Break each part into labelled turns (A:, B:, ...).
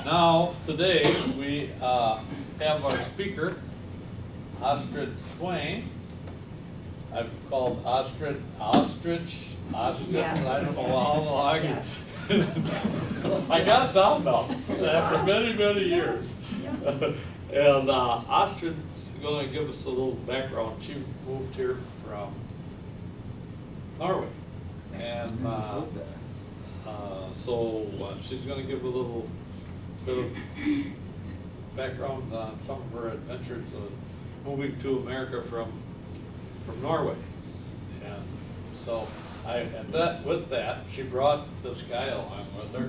A: Now, today, we have our speaker, Astrid Swain. I've called Astrid,
B: Yes,
A: I don't know how long.
B: yes.
A: I got it down now, after many, many years. And Astrid's gonna give us a little background. She moved here from Norway. And so she's gonna give a little bit of background on some of her adventures of moving to America from Norway. And so with that, she brought this guy along with her.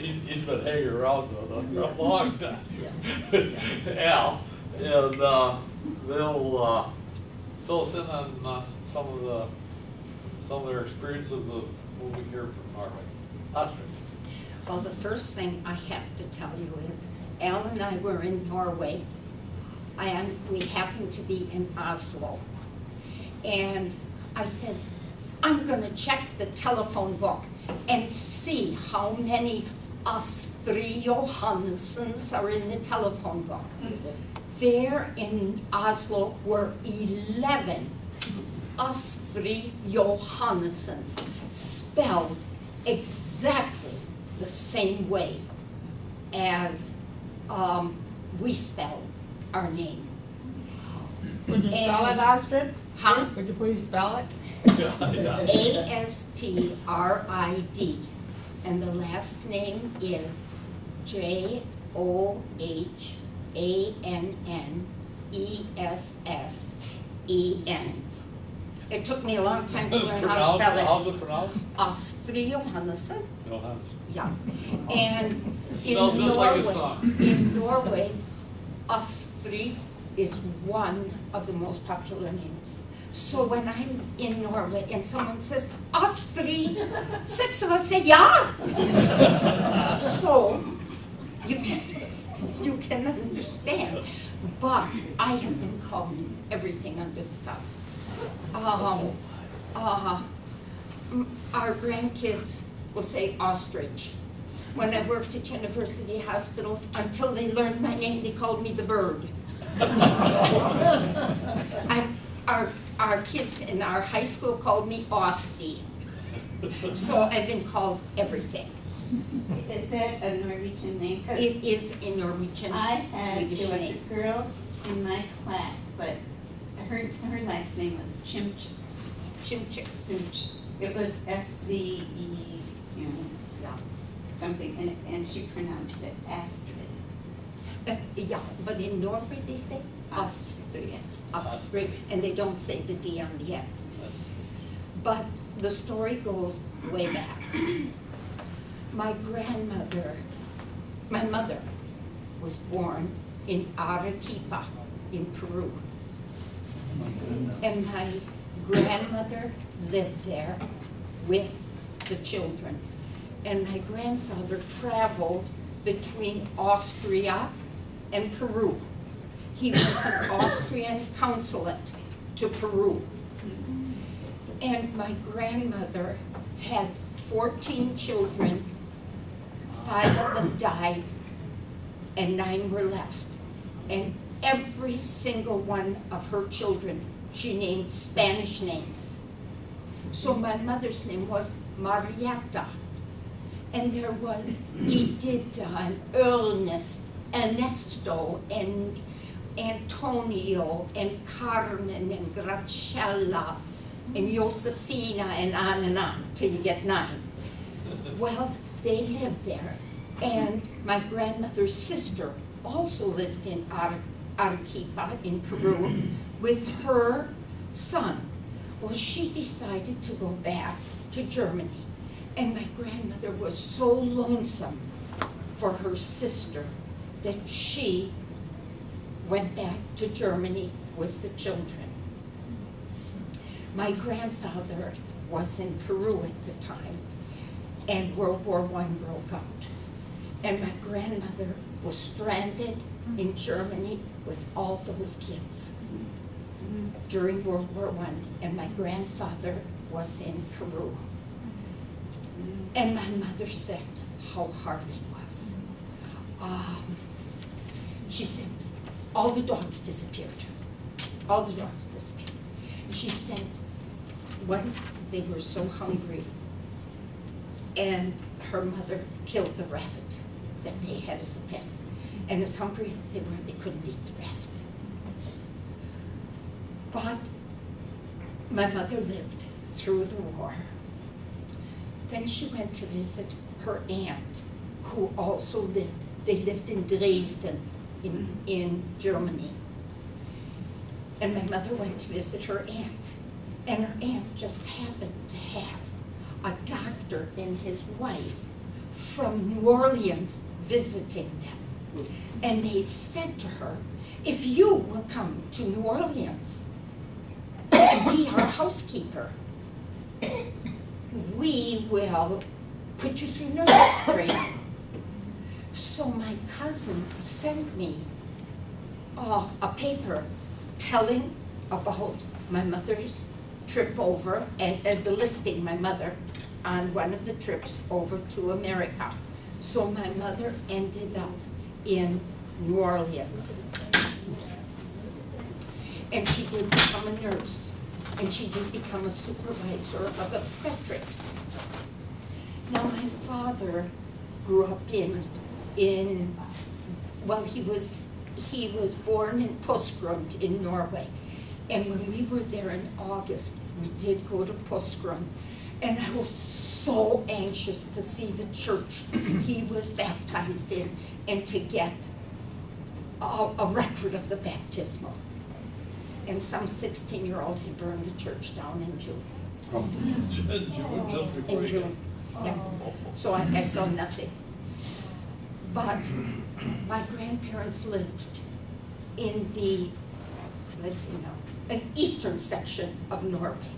A: He's been hanging around a long time. Al, and they'll fill us in on some of their experiences of moving here from Norway. Astrid.
B: Well, the first thing I have to tell you is Al and I were in Norway, and we happened to be in Oslo. And I said, I'm going to check the telephone book and see how many Astrid Johanssons are in the telephone book. There in Oslo were 11 Astrid Johanssons, spelled exactly the same way as we spell our name.
C: Would you spell it, Astrid?
B: Huh?
C: Would you please spell it?
B: Astrid, and the last name is Johannenesen. It took me a long time to learn how to spell it.
A: How's it pronounced?
B: Astrid Johannesson.
A: Johannesson.
B: Yeah. And
A: Spelled just like a song.
B: in Norway, Astrid is one of the most popular names. So when I'm in Norway and someone says, Astrid, 6 of us say, yeah. So you can understand. But I have been called everything under the sun. Our grandkids will say ostrich. When I worked at university hospitals, until they learned my name, they called me the bird. Our kids in our high school called me Osti. So I've been called everything.
D: Is that a Norwegian name? 'Cause
B: It is in Norwegian,
D: there
B: Swedish
D: was a
B: name.
D: girl in my class, but her last name was Chimch.
B: Chimchik.
D: It was S-C-E,
B: Yeah.
D: something, and she pronounced it Astrid.
B: Yeah, but in Norway they say Astrid. Astrid, and they don't say the D on the end. But the story goes way back. My mother was born in Arequipa in Peru. And my grandmother lived there with the children. And my grandfather traveled between Austria and Peru. He was an Austrian consulate to Peru. And my grandmother had 14 children, 5 of them died, and 9 were left. And every single one of her children, she named Spanish names. So my mother's name was Marietta. And there was Edita and Ernest, Ernesto, and Antonio, and Carmen, and Graciela, and Josefina, and on, till you get 9. Well, they lived there. And my grandmother's sister also lived in Arequipa in Peru with her son. Well, she decided to go back to Germany. And my grandmother was so lonesome for her sister that she went back to Germany with the children. My grandfather was in Peru at the time, and World War I broke out. And my grandmother was stranded in Germany with all those kids during World War I, and my grandfather was in Peru. And my mother said how hard it was. she said, all the dogs disappeared. All the dogs disappeared. She said, once they were so hungry, and her mother killed the rabbit that they had as a pet. And as hungry as they were, they couldn't eat the rabbit. But my mother lived through the war. Then she went to visit her aunt, who also lived. They lived in Dresden, in Germany. And my mother went to visit her aunt. And her aunt just happened to have a doctor and his wife from New Orleans visiting them. And they said to her, if you will come to New Orleans and be our housekeeper, we will put you through nurse training. So my cousin sent me a paper telling about my mother's trip over, and listing my mother on one of the trips over to America. So my mother ended up in New Orleans. And she did become a nurse, and she did become a supervisor of obstetrics. Now my father grew up well, he was born in Porsgrunn in Norway. And when we were there in August, we did go to Porsgrunn. And I was so anxious to see the church he was baptized in and to get a record of the baptismal. And some 16-year-old had burned the church down in June.
A: Just before
B: In
A: you
B: June, yeah. So I saw nothing. But my grandparents lived in the, let's see now, an eastern section of Norway.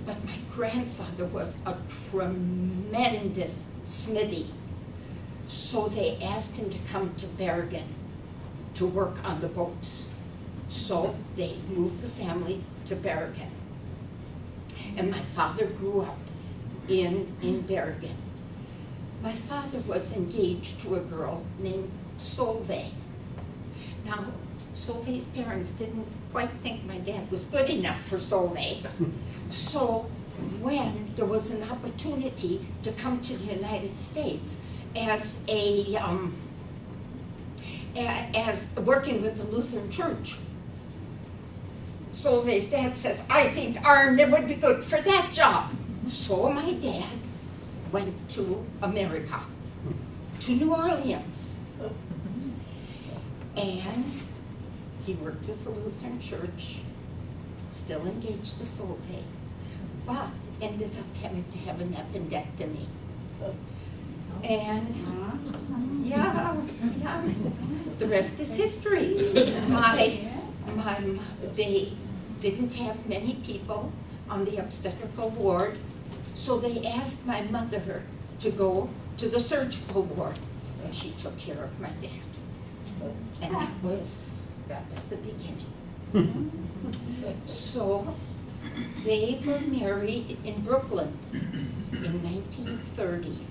B: But my grandfather was a tremendous smithy. So they asked him to come to Bergen to work on the boats. So they moved the family to Bergen. And my father grew up in Bergen. My father was engaged to a girl named Solveig. Now, Solveig's parents didn't quite think my dad was good enough for Solveig. So when there was an opportunity to come to the United States as working with the Lutheran Church, Solveig's dad says, I think Arne would be good for that job. So my dad went to America, to New Orleans. And he worked with the Lutheran Church, still engaged to Solveig, but ended up having to have an appendectomy. And yeah, the rest is history. They didn't have many people on the obstetrical ward, so they asked my mother to go to the surgical ward, and she took care of my dad. And that was the beginning. So they were married in Brooklyn in 1930.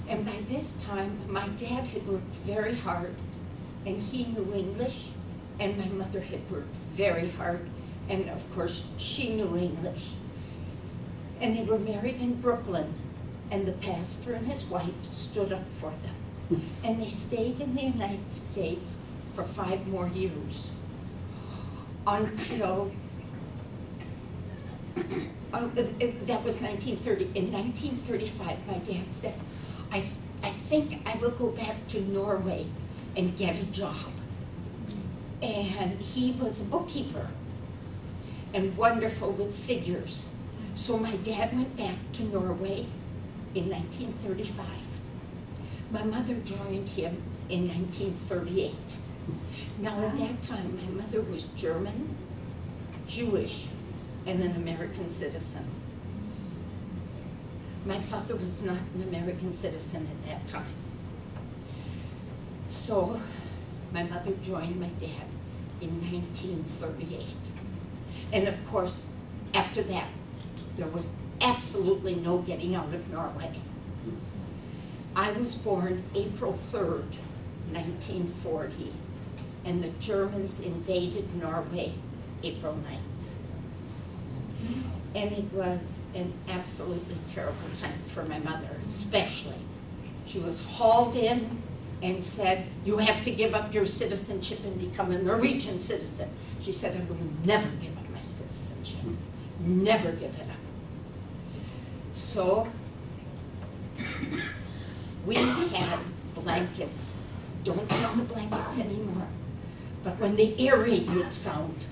B: And by this time, my dad had worked very hard, and he knew English, and my mother had worked very hard, and of course, she knew English. And they were married in Brooklyn, and the pastor and his wife stood up for them. And they stayed in the United States for 5 more years, until, that was 1930. In 1935, my dad said, I think I will go back to Norway and get a job. And he was a bookkeeper and wonderful with figures. So my dad went back to Norway in 1935. My mother joined him in 1938. Now at that time, my mother was German, Jewish, and an American citizen. My father was not an American citizen at that time. So my mother joined my dad in 1938. And of course, after that, there was absolutely no getting out of Norway. I was born April 3rd, 1940, and the Germans invaded Norway April 9th. And it was an absolutely terrible time for my mother, especially. She was hauled in and said, "You have to give up your citizenship and become a Norwegian citizen." She said, "I will never give up my citizenship, never give it up." So we had blankets. Don't have the blankets anymore. But when the air raid would sound,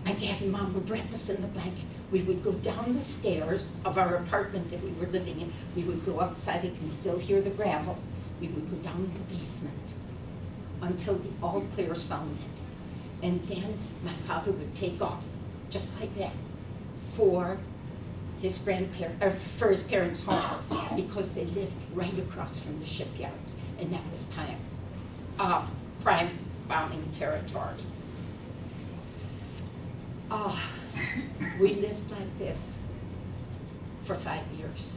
B: my dad and mom would wrap us in the blanket. We would go down the stairs of our apartment that we were living in. We would go outside. I can still hear the gravel. We would go down in the basement until the all clear sounded. And then my father would take off, just like that, for his for his parents' home, because they lived right across from the shipyards, and that was prime bombing territory. We lived like this for 5 years.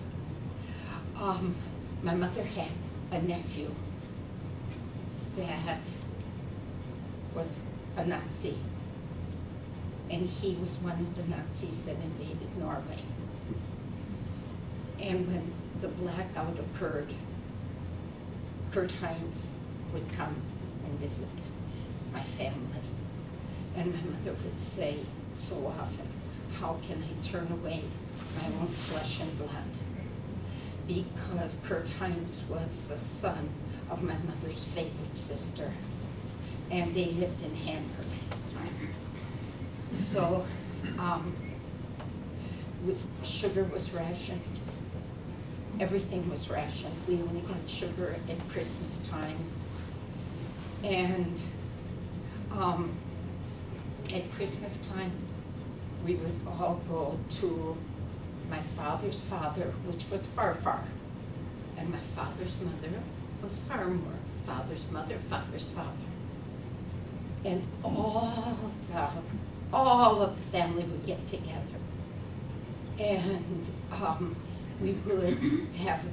B: My mother had a nephew that was a Nazi, and he was one of the Nazis that invaded Norway. And when the blackout occurred, Kurt Heinz would come and visit my family. And my mother would say so often, "How can I turn away my own flesh and blood?" Because Kurt Heinz was the son of my mother's favorite sister, and they lived in Hamburg at the time. So sugar was rationed. Everything was rationed. We only got sugar at Christmas time. And at Christmas time, we would all go to my father's father, which was Farfar, and my father's mother was Farmore. Father's mother, father's father. And all of the family would get together. And we would have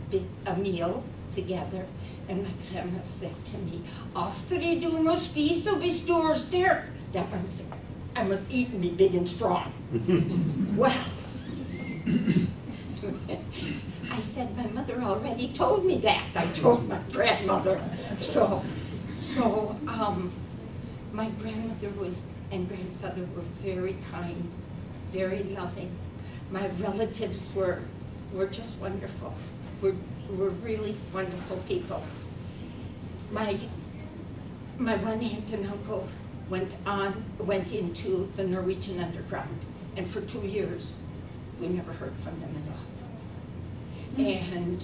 B: a meal together, and my grandma said to me, "Astrid, du må spise og bli stor og sterk." That means I must eat and be big and strong. Well, I said, "My mother already told me that." I told my grandmother. So my grandmother and grandfather were very kind, very loving. My relatives were just wonderful. Were really wonderful people. My one aunt and uncle went into the Norwegian underground, and for 2 years we never heard from them at all. And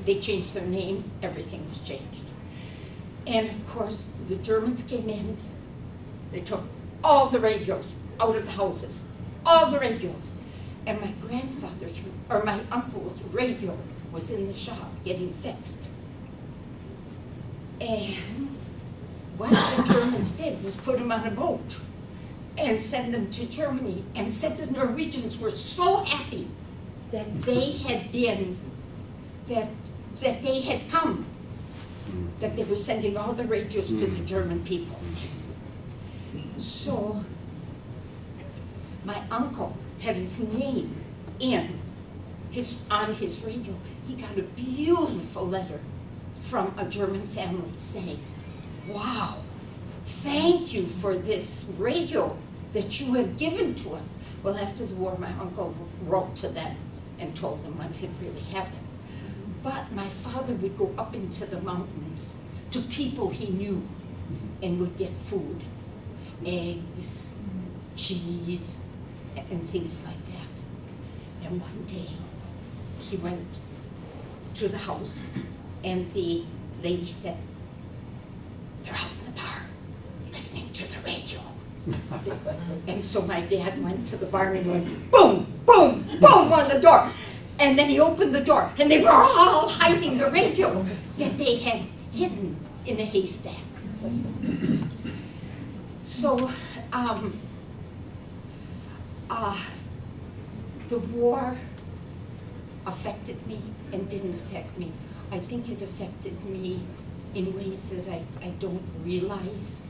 B: they changed their names. Everything was changed. And of course, the Germans came in. They took all the radios out of the houses, all the radios. And my uncle's radio was in the shop getting fixed. And what the Germans did was put him on a boat and send them to Germany, and said the Norwegians were so happy that they had come, that they were sending all the radios to the German people. So my uncle had his name on his radio. He got a beautiful letter from a German family saying, "Wow, thank you for this radio that you have given to us." Well, after the war, my uncle wrote to them and told them what had really happened. But my father would go up into the mountains to people he knew and would get food, eggs, cheese, and things like that. And one day, he went to the house, and the lady said, "They're out in the barn, listening to the radio." And so my dad went to the barn and went, boom, boom, boom on the door. And then he opened the door, and they were all hiding the radio that they had hidden in a haystack. So, the war affected me and didn't affect me. I think it affected me in ways that I don't realize,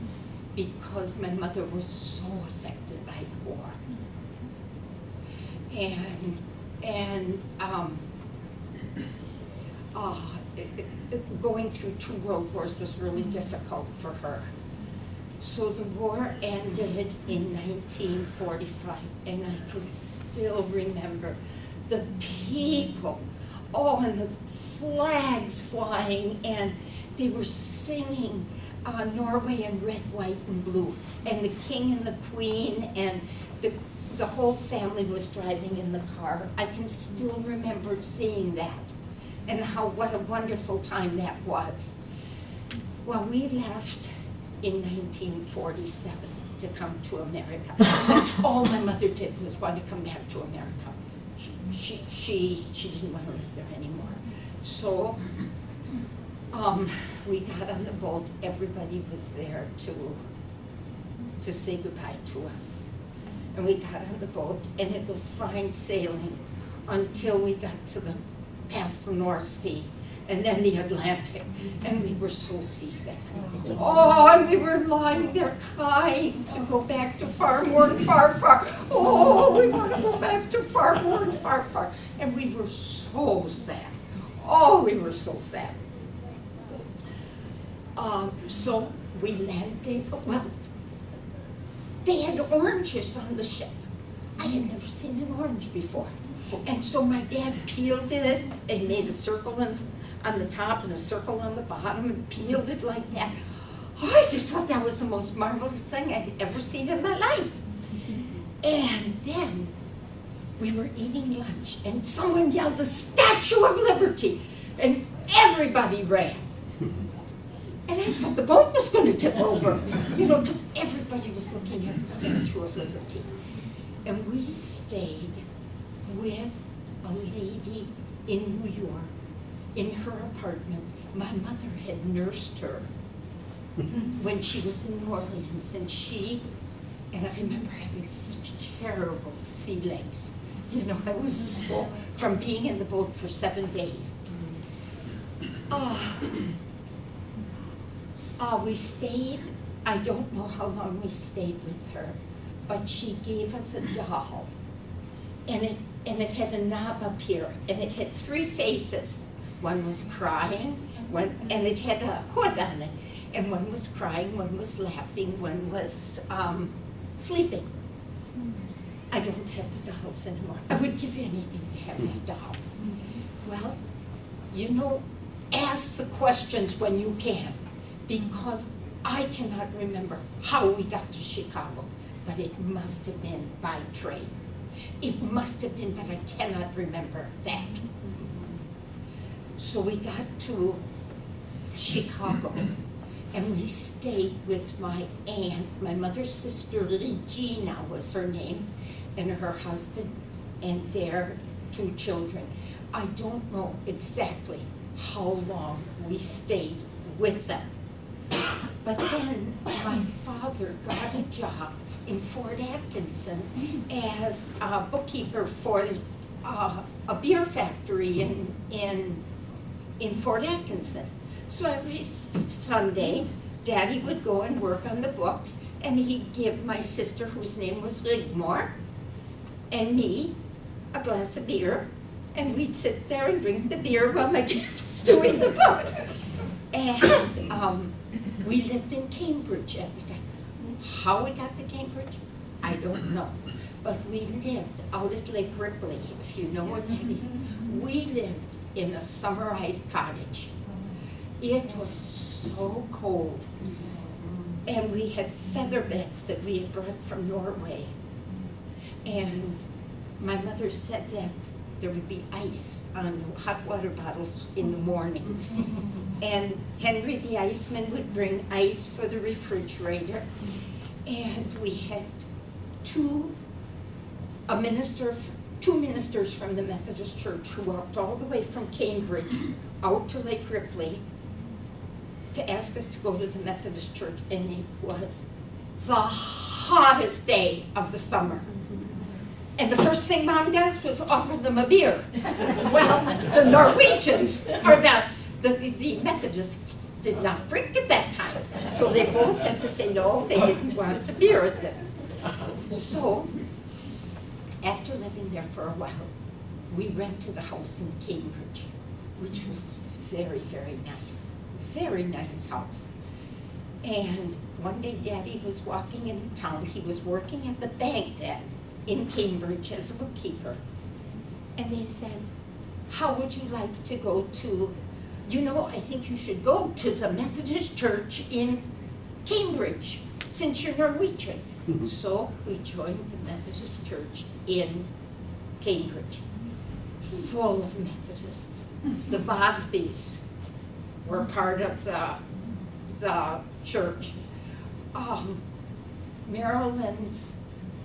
B: because my mother was so affected by the war. Going through 2 world wars was really difficult for her. So the war ended in 1945, and I can still remember the people, and the flags flying, and they were singing Norway in red, white, and blue, and the king and the queen, and the whole family was driving in the car. I can still remember seeing that, and what a wonderful time that was. Well, we left in 1947 to come to America. That's all my mother did, was want to come back to America. She didn't want to live there anymore. So we got on the boat. Everybody was there to say goodbye to us. And we got on the boat, and it was fine sailing until we got past the North Sea, and then the Atlantic, and we were so seasick. And we were lying there crying to go back to far more and far, far. We want to go back to far more and far, far. And we were so sad. We were so sad. So we landed. Well, they had oranges on the ship. I had never seen an orange before. And so my dad peeled it and made a circle on the top and a circle on the bottom and peeled it like that. I just thought that was the most marvelous thing I'd ever seen in my life. And then we were eating lunch, and someone yelled, "The Statue of Liberty!" And everybody ran. And I thought the boat was going to tip over, because everybody was looking at the Statue of Liberty. And we stayed with a lady in New York, in her apartment. My mother had nursed her when she was in New Orleans, and I remember having such terrible sea legs. I was from being in the boat for 7 days. We stayed, I don't know how long we stayed with her, but she gave us a doll, and it had a knob up here, and it had 3 faces. One was crying, and it had a hood on it, and one was crying, one was laughing, one was sleeping. I don't have the dolls anymore. I would give anything to have that doll. Well, ask the questions when you can, because I cannot remember how we got to Chicago, but it must have been by train. It must have been, but I cannot remember that. So we got to Chicago, and we stayed with my aunt, my mother's sister, Regina was her name, and her husband, and their 2 children. I don't know exactly how long we stayed with them. But then my father got a job in Fort Atkinson as a bookkeeper for a beer factory in Fort Atkinson. So every Sunday, Daddy would go and work on the books, and he'd give my sister, whose name was Rigmore, and me a glass of beer, and we'd sit there and drink the beer while my dad was doing the books. And we lived in Cambridge at the time. How we got to Cambridge, I don't know. But we lived out at Lake Ripley, if you know what that is. We lived in a summerized cottage. It was so cold. And we had feather beds that we had brought from Norway. And my mother said that there would be ice on the hot water bottles in the morning. And Henry the Iceman would bring ice for the refrigerator. And we had two ministers from the Methodist Church who walked all the way from Cambridge out to Lake Ripley to ask us to go to the Methodist Church, and it was the hottest day of the summer. And the first thing Mom does was offer them a beer. Well, the Norwegians, or the Methodists did not drink at that time. So they both had to say no, they didn't want a beer at them. So, after living there for a while, we rented a house in Cambridge, which was very, very nice. Very nice house. And one day Daddy was walking in town. He was working at the bank then in Cambridge as a bookkeeper. And they said, how would you like to go to, you know, I think you should go to the Methodist Church in Cambridge, since you're Norwegian. So we joined the Methodist Church in Cambridge, full of Methodists. The Vosbys were part of the church. Marilyn's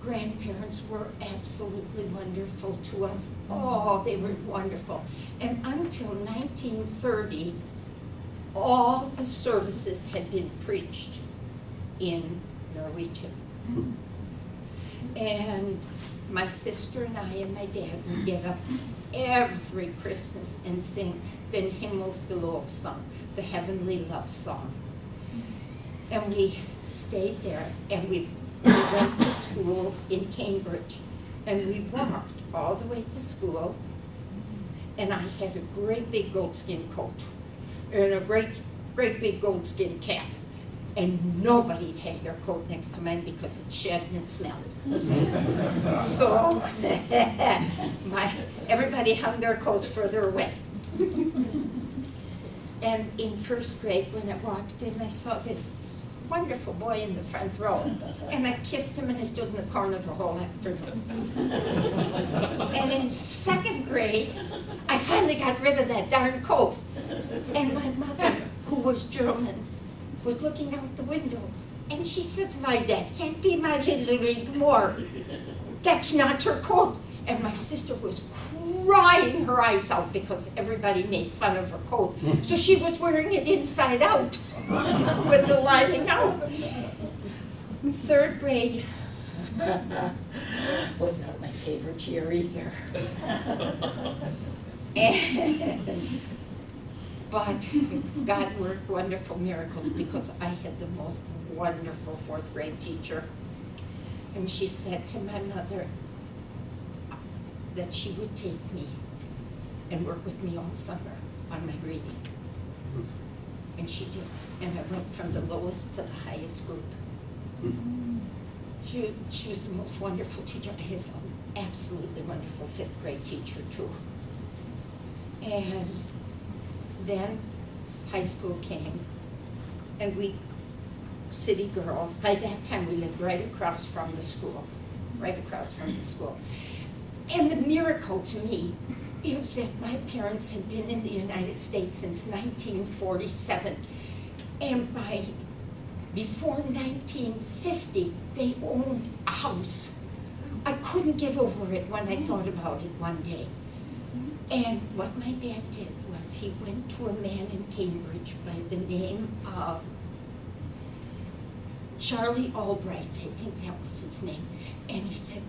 B: grandparents were absolutely wonderful to us. Oh, they were wonderful. And until 1930, all the services had been preached in Norwegian. And my sister and I and my dad would get up every Christmas and sing Den Himmelske Lovsang, the Heavenly Love Song. And we stayed there, and we went to school in Cambridge, and we walked all the way to school, and I had a great big goatskin coat and a great big goatskin cap, and nobody had their coat next to mine because it shed and it smelled. So everybody hung their coats further away. And in first grade, when I walked in, I saw this wonderful boy in the front row, and I kissed him, and I stood in the corner the whole afternoon. And in second grade, I finally got rid of that darn coat. And my mother, who was German, was looking out the window, and she said, "Why, that can't be my little Rigmor. That's not her coat." And my sister was crying her eyes out because everybody made fun of her coat. So she was wearing it inside out with the lining out. Third grade was not my favorite year either. But God worked wonderful miracles because I had the most wonderful fourth grade teacher. And she said to my mother that she would take me and work with me all summer on my reading. And she did. And I went from the lowest to the highest group. She was the most wonderful teacher. I had an absolutely wonderful fifth grade teacher too. And then high school came, and we, city girls, by that time we lived right across from the school, And the miracle to me is that my parents had been in the United States since 1947, and before 1950, they owned a house. I couldn't get over it when I thought about it one day. And what my dad did was he went to a man in Cambridge by the name of Charlie Albright, I think that was his name, and he said,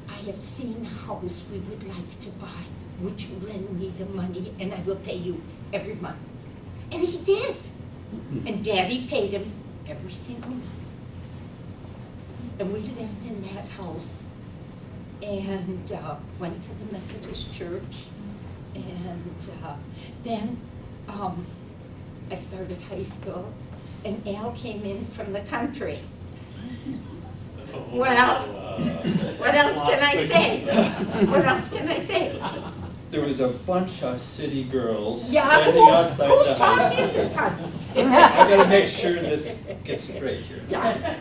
B: "I have seen a house we would like to buy. Would you lend me the money and I will pay you every month?" And he did. And Daddy paid him every single month. And we lived in that house and went to the Methodist Church. And then I started high school, and Al came in from the country. Well, what else can I say? What else can I say?
E: There was a bunch of city girls
B: Yeah,
E: standing outside
B: whose
E: the
B: time
E: house.
B: is this, honey?
E: I gotta make sure this gets straight here.
B: Yeah.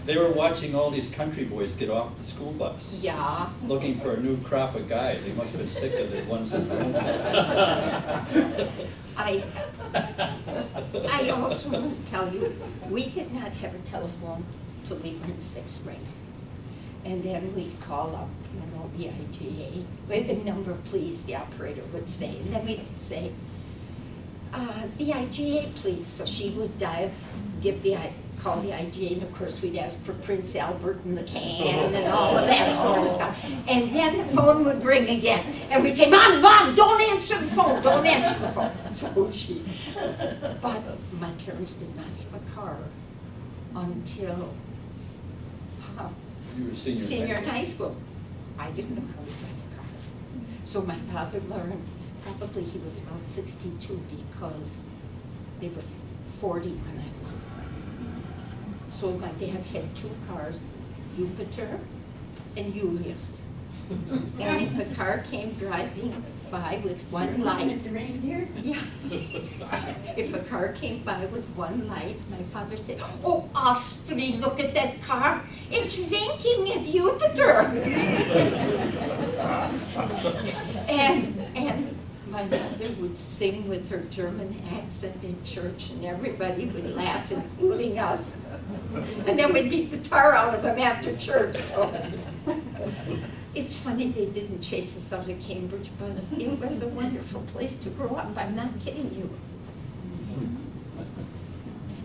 E: They were watching all these country boys get off the school bus,
B: Yeah.
E: looking for a new crop of guys. They must have been sick of the ones that were.
B: I also must tell you, we did not have a telephone till we were in sixth grade. And then we'd call up, the IGA, with the number, please, the operator would say. And then we'd say, the IGA, please. So she would give the call the IGA, and of course we'd ask for Prince Albert and the can and all of that sort of stuff. And then the phone would ring again, and we'd say, Mom, don't answer the phone, don't answer the phone. But my parents did not have a car until
E: You were
B: senior in high school. I didn't know how to drive a car. So my father learned, probably he was about 62 because they were 40 when I was born. So my dad had 2 cars, Jupiter and Julius. And if a car came driving by with one light,
D: The reindeer?
B: yeah. If a car came by with one light, my father said, "Oh, Astrid, look at that car. It's winking at Jupiter." and my mother would sing with her German accent in church, and everybody would laugh, including us. And then we'd beat the tar out of them after church. So. It's funny they didn't chase us out of Cambridge, but it was a wonderful place to grow up. I'm not kidding you.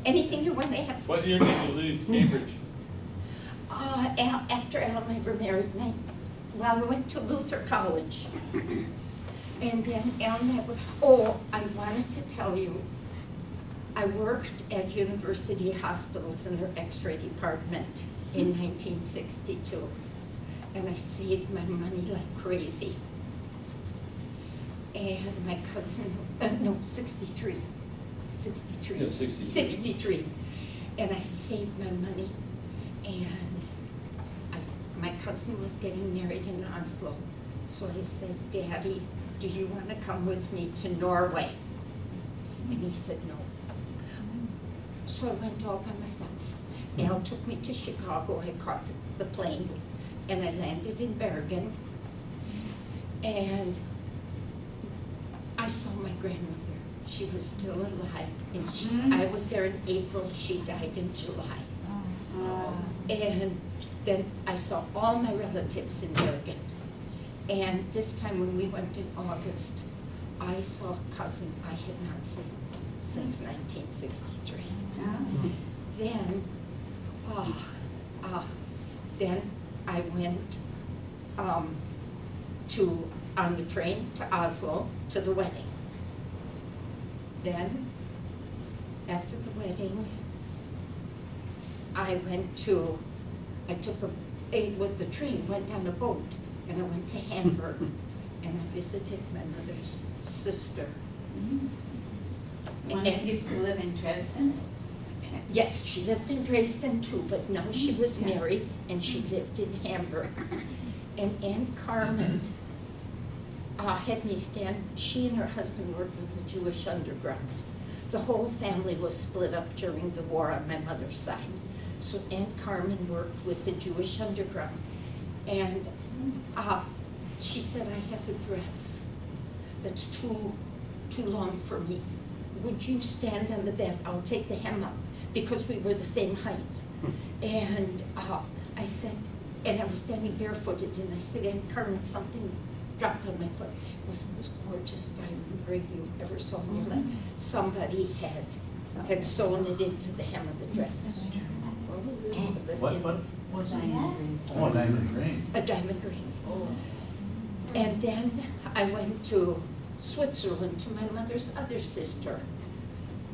B: Anything you want to ask?
A: What year did you leave Cambridge?
B: After Al and I were married, I went to Luther College. And then Al and I I wanted to tell you, I worked at University Hospitals in their X-ray department in 1962. And I saved my money like crazy. And my cousin, 63. 63.
E: Yeah, 63.
B: 63. And I saved my money, and my cousin was getting married in Oslo. So I said, Daddy, do you want to come with me to Norway? And he said no. So I went all by myself. Al took me to Chicago. I caught the plane, and I landed in Bergen. And I saw my grandmother. She was still alive. And I was there in April. She died in July. And then I saw all my relatives in Bergen. And this time when we went in August, I saw a cousin I had not seen since 1963. Then I went on the train to Oslo to the wedding. Then, after the wedding, with the train, went on a boat, and I went to Hamburg, and I visited my mother's sister.
D: One that used to live in Dresden?
B: Yes, she lived in Dresden too, but now she was married, and she lived in Hamburg. And Aunt Carmen had me stand, she and her husband worked with the Jewish underground. The whole family was split up during the war on my mother's side. So Aunt Carmen worked with the Jewish underground. And she said, I have a dress that's too long for me. Would you stand on the bed? I'll take the hem up, because we were the same height. And I said, and I was standing barefooted, and I said, Aunt Carmen, something dropped on my foot. It was the most gorgeous diamond ring you ever saw in your life. Somebody had sewn it into the hem of the dress.
F: What? Oh, a diamond ring.
B: A diamond ring. And then I went to Switzerland to my mother's other sister.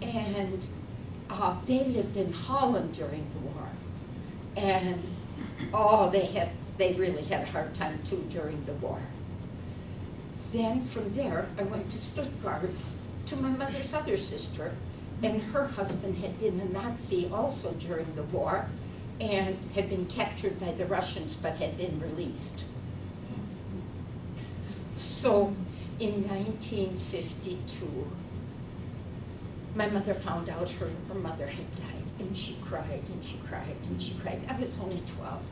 B: And they lived in Holland during the war. And they really had a hard time too during the war. Then from there, I went to Stuttgart to my mother's other sister, and her husband had been a Nazi also during the war, and had been captured by the Russians, but had been released. So in 1952, my mother found out her mother had died, and she cried, and she cried, and she cried. I was only 12.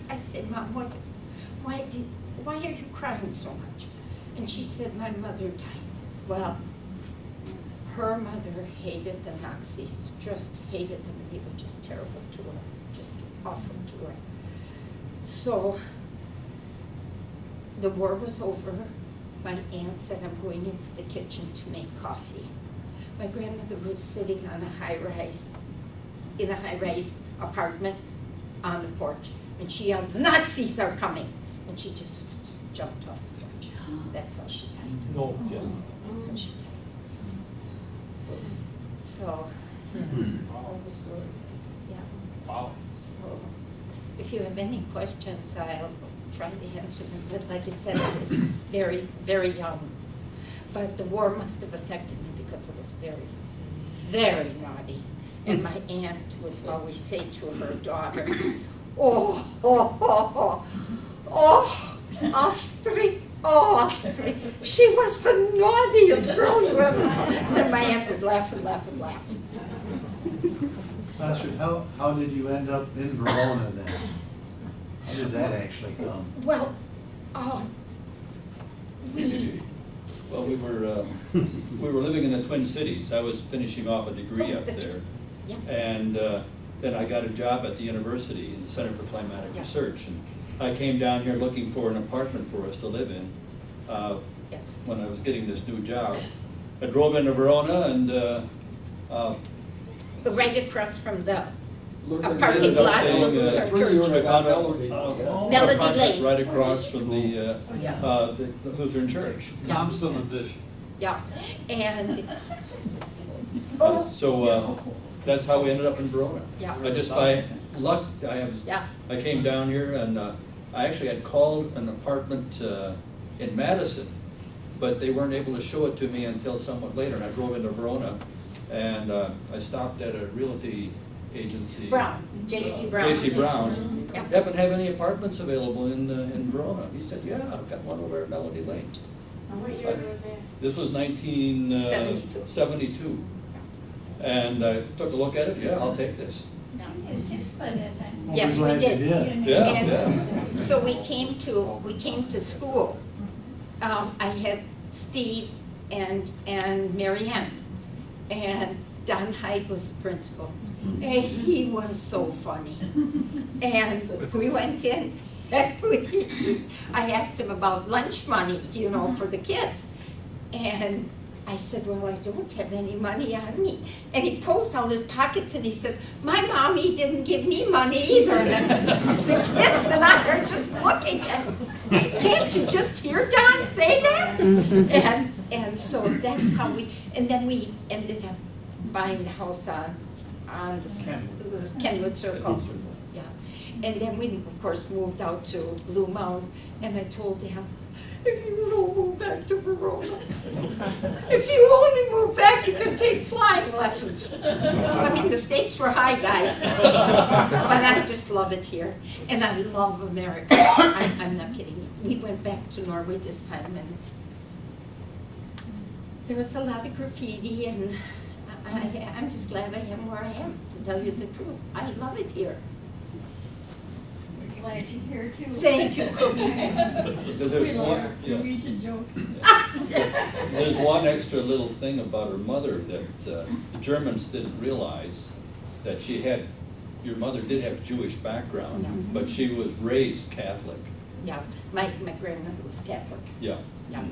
B: I said, Mom, why are you crying so much? And she said, my mother died. Well, her mother hated the Nazis, just hated them. They were just terrible to her, just awful to her. So the war was over. My aunt said, I'm going into the kitchen to make coffee. My grandmother was sitting on a high-rise in a high-rise apartment on the porch, and she yelled, "The Nazis are coming!" And she just jumped off the porch. That's how she died.
A: No kidding.
B: That's how she died. So, yeah.
A: Wow.
B: So, if you have any questions, I'll try to answer them. But like I said, I was very, very young. But the war must have affected me because I was very, very naughty. And my aunt would always say to her daughter, "Oh, oh, oh, oh, oh, Astrid, oh, Astrid, she was the naughtiest girl you ever saw." And then my aunt would laugh and laugh and laugh.
F: Astrid, how did you end up in Verona then? How did that actually come?
B: Well,
E: Well, we were living in the Twin Cities. I was finishing off a degree up there.
B: yeah.
E: And then I got a job at the university in the Center for Climatic
B: Yeah.
E: Research. And I came down here looking for an apartment for us to live in
B: Yes.
E: when I was getting this new job. I drove into Verona and
B: Right across from the
E: Lutheran
B: parking
E: ended up
B: lot,
E: staying,
B: the Lutheran church.
E: I found
B: Melody
E: apartment
B: Lane.
E: right across from the
B: Yeah.
E: the Lutheran church.
A: Thompson edition.
B: Yeah, and,
E: So that's how we ended up in Verona.
B: Yeah.
E: I just by luck,
B: yeah,
E: I came down here and I actually had called an apartment in Madison, but they weren't able to show it to me until somewhat later. And I drove into Verona and I stopped at a realty agency.
B: Brown, J.C. Brown.
E: J.C. Brown.
B: Yeah.
E: Happen to have any apartments available in Verona? He said, "Yeah, I've got one over at Melody Lane."
D: And what year was that?
E: This was
B: 72.
E: 1972. And I took a look at it, yeah, I'll take this.
D: You had kids by that time.
F: Well,
B: Yes,
F: we're
B: we
F: glad you
B: did.
E: Yeah,
B: And
E: yeah.
B: so we came to school. I had Steve and Mary Ann, and Don Hyde was the principal. And he was so funny. And we went in, and I asked him about lunch money, you know, for the kids. And I said, "Well, I don't have any money on me." And he pulls out his pockets and he says, "My mommy didn't give me money either." And the kids and I are just looking at him. "Can't you just hear Don say that?" And so that's how and then we ended up buying the house on the Kenwood Circle. Yeah. And then we, of course, moved out to Blue Mound, and I told him, "If you don't move back to Verona, if you only move back, you can take flying lessons." I mean, the stakes were high, guys. But I just love it here. And I love America. I'm not kidding you. We went back to Norway this time, and there was a lot of graffiti, and I'm just glad I am where I am, to tell you the truth. I love it here.
D: We're glad you're here too.
B: Thank you, Cookie.
E: There's one, yeah.
D: Norwegian jokes.
E: There's one extra little thing about her mother that the Germans didn't realize, that your mother did have a Jewish background,
B: Yeah.
E: but she was raised Catholic.
B: Yeah, my grandmother was Catholic.
E: Yeah.
B: Yeah.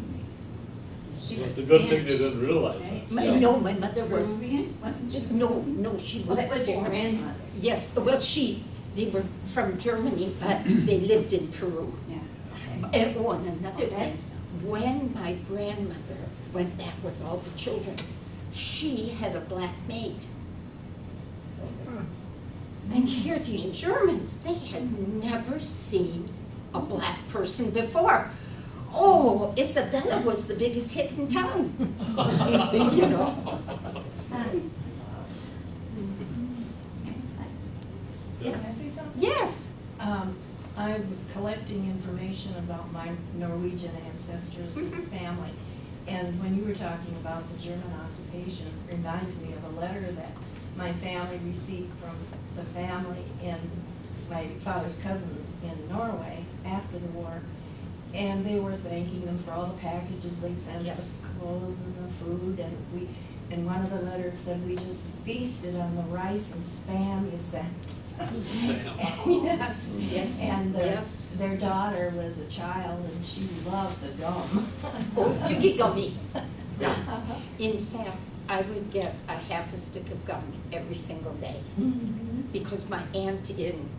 A: It's a good thing they didn't realize that.
E: Yeah.
B: No, my mother was,
D: Peruvian, wasn't she?
B: no, she was.
D: Well, that was your
B: born-
D: grandmother.
B: Yes, well, they were from Germany, but they lived in Peru.
D: Yeah.
B: And another
D: Oh,
B: thing,
D: that's-
B: when my grandmother went back with all the children, she had a black maid. And here these Germans, they had never seen a black person before. Oh, Isabella was the biggest hit in town. You know.
G: Can I say something?
B: Yes.
G: I'm collecting information about my Norwegian ancestors and family. And when you were talking about the German occupation, it reminded me of a letter that my family received from the family in my father's cousins in Norway after the war. And they were thanking them for all the packages they sent,
B: Yes.
G: the clothes and the food. And one of the letters said, "We just feasted on the rice and spam you sent." Yes.
B: Yes.
G: And
B: Yes.
G: their daughter was a child and she loved the gum.
B: Oh, Tuggy Gummy. Yeah. In fact, I would get a half a stick of gum every single day. Because my aunt in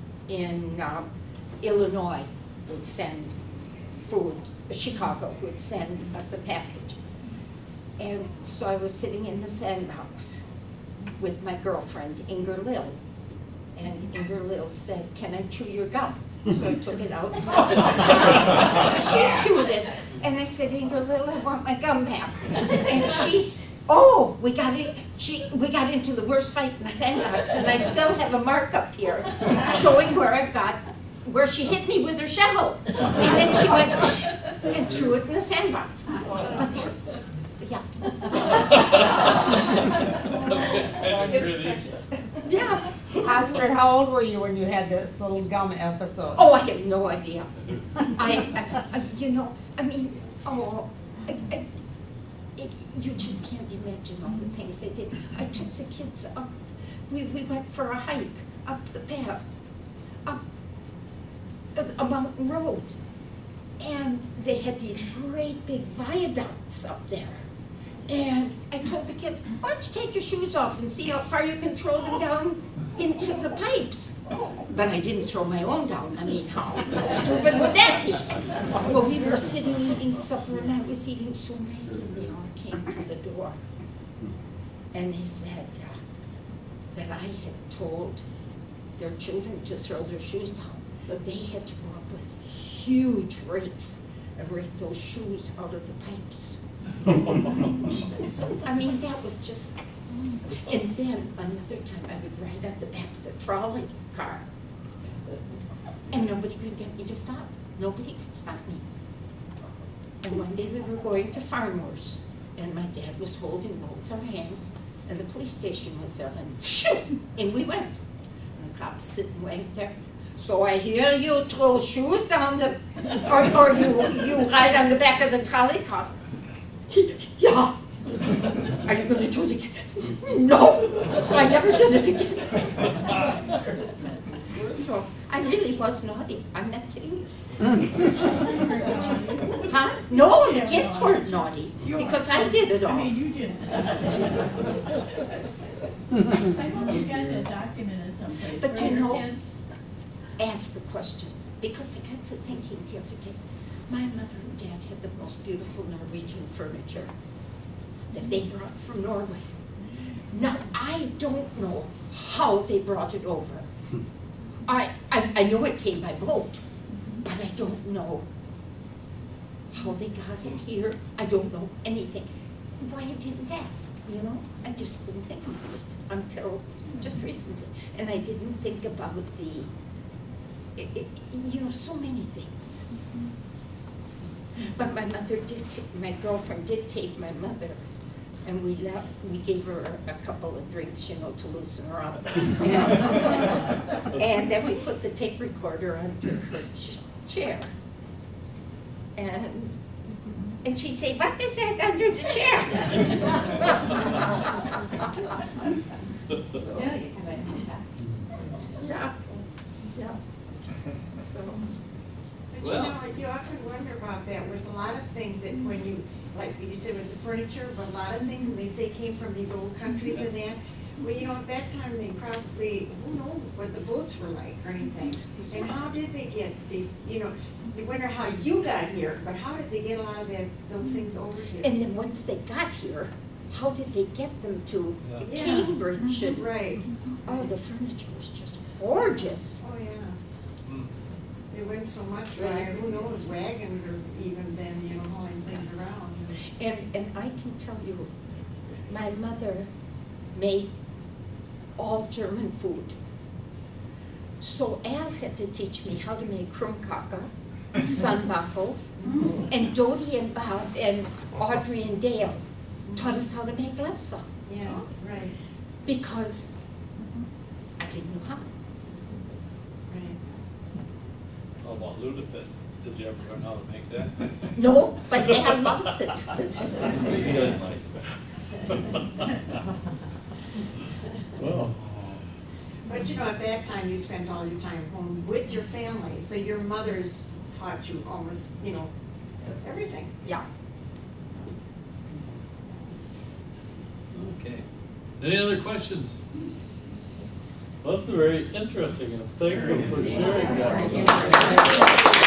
B: Illinois would send food, Chicago would send us a package. And so I was sitting in the sandbox with my girlfriend, Inger Lill. And Inger Lill said, "Can I chew your gum?" So I took it out. She chewed it. And I said, "Inger Lill, I want my gum back." And she's, "Oh, we got into the worst fight in the sandbox, and I still have a mark up here showing where she hit me with her shovel." And then she went and threw it in the sandbox. But that's, yeah. Yeah.
C: Astrid, how old were you when you had this little gum episode?
B: Oh, I have no idea. You just can't imagine all the things they did. I took the kids up. We went for a hike up the path, up a mountain road. And they had these great big viaducts up there. And I told the kids, "Why don't you take your shoes off and see how far you can throw them down into the pipes?" But I didn't throw my own down. I mean, how stupid would that be? Well, we were sitting eating supper, and I was eating so nicely. They all came to the door. And they said that I had told their children to throw their shoes down, but they had to go up with huge rakes and rake those shoes out of the pipes. So, I mean, that was just, and then another time I would ride at the back of the trolley car, and nobody could get me to stop. Nobody could stop me. And one day we were going to Farmers, and my dad was holding both our hands, and the police station was there, and shoo, and we went. And the cops sitting waiting there. "So I hear you throw shoes down the, or you ride on the back of the trolley car." "Yeah." "Are you going to do it again?" "No." So I never did it again. So I really was naughty. I'm not kidding you. Huh? No, the kids weren't naughty because I did it all.
H: I mean, you did. I hope you got that documented someplace.
B: But
H: for
B: you
H: your
B: know,
H: kids.
B: ask the questions, because I got to thinking the other day, my mother and dad had the most beautiful Norwegian furniture that they brought from Norway. Now, I don't know how they brought it over. I know it came by boat, but I don't know how they got it here. I don't know anything. Why I didn't ask, you know? I just didn't think about it until just recently. And I didn't think about so many things. But my mother my girlfriend did take my mother, and we gave her a couple of drinks, to loosen her up. And then we put the tape recorder under her chair. And she'd say, "What is that under the chair?"
D: Still, you kind of
B: Yeah, yeah. So.
I: But
A: Well.
I: you often wonder about that with a lot of things that when you, like you said with the furniture, but a lot of things, and they say came from these old countries and that. Well, at that time they probably, who knows what the boats were like or anything. And how did they get these, you wonder how you got here, but how did they get a lot of those things over here?
B: And then once they got here, how did they get them to
I: Yeah.
B: Cambridge? And,
I: Right.
B: oh, the furniture was just gorgeous.
I: Oh, yeah. They went so much by, who knows, wagons or even then, hauling things around.
B: And I can tell you, my mother made all German food. So Al had to teach me how to make krumkaka, sunbuckles, and Dodie and Bob and Audrey and Dale taught us how to make lefse,
I: Yeah, right,
B: because I didn't know how.
I: right.
A: How about lutefisk? Did you ever learn how to make that?
B: No, but Al loves it.
E: He doesn't like it.
F: Well,
I: But at that time, you spent all your time home with your family, so your mother's taught you almost, everything.
B: Yeah.
E: Okay.
A: Any other questions? Well, that's very interesting, and thank you for sharing that.